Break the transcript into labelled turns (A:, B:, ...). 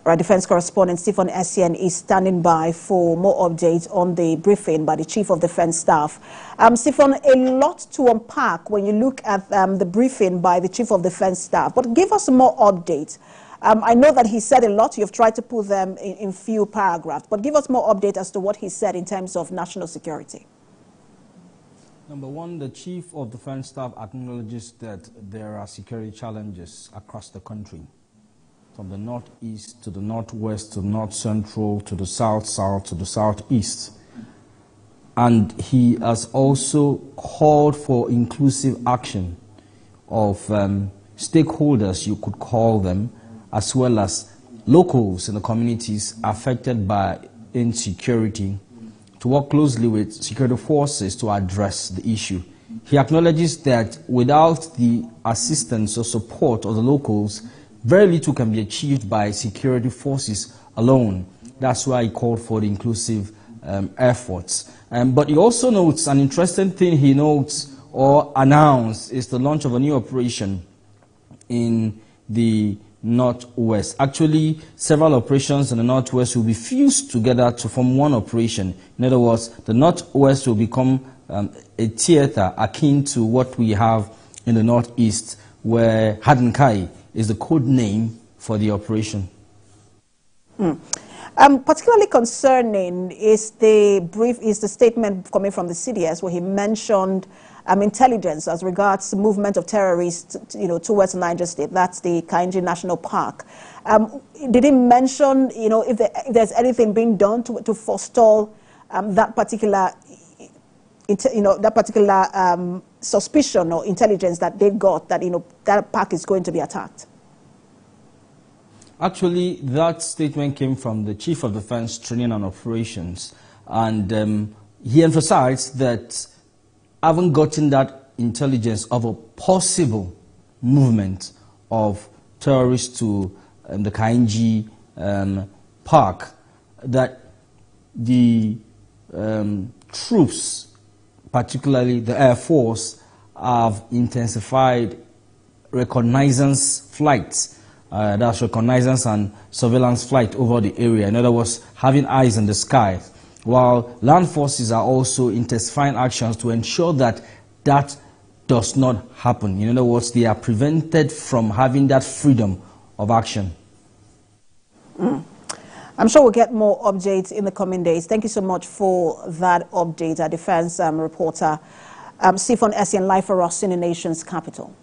A: Our defense correspondent Sifon Essien is standing by for more updates on the briefing by the Chief of Defense Staff. Sifon, a lot to unpack when you look at the briefing by the Chief of Defense Staff, but give us more updates. I know that he said a lot. You've tried to put them in few paragraphs, but give us more update as to what he said in terms of national security.
B: Number one, the Chief of Defense Staff acknowledges that there are security challenges across the country, from the northeast to the northwest to the north central to the south to the southeast. And he has also called for inclusive action of stakeholders, you could call them, as well as locals in the communities affected by insecurity, to work closely with security forces to address the issue. He acknowledges that without the assistance or support of the locals, very little can be achieved by security forces alone. That's why he called for the inclusive efforts. But he also notes an interesting thing he notes or announced is the launch of a new operation in the Northwest. Actually, several operations in the Northwest will be fused together to form one operation. In other words, the Northwest will become a theater akin to what we have in the Northeast, where Hadinkai is the code name for the operation.
A: Particularly concerning is the statement coming from the CDS, where he mentioned intelligence as regards movement of terrorists, towards Niger State. That's the Kainji National Park. Did he mention, if there's anything being done to forestall that particular, suspicion or intelligence that they got that that park is going to be attacked?
B: Actually, that statement came from the Chief of Defense Training and Operations, and he emphasized that having gotten that intelligence of a possible movement of terrorists to the Kainji Park, that the troops, particularly the Air Force, have intensified reconnaissance flights. That's reconnaissance and surveillance flight over the area. In other words, having eyes in the sky. While land forces are also intensifying actions to ensure that that does not happen. In other words, they are prevented from having that freedom of action.
A: I'm sure we'll get more updates in the coming days. Thank you so much for that update. Our defense reporter, Sifon Essien, live for us in the nation's capital.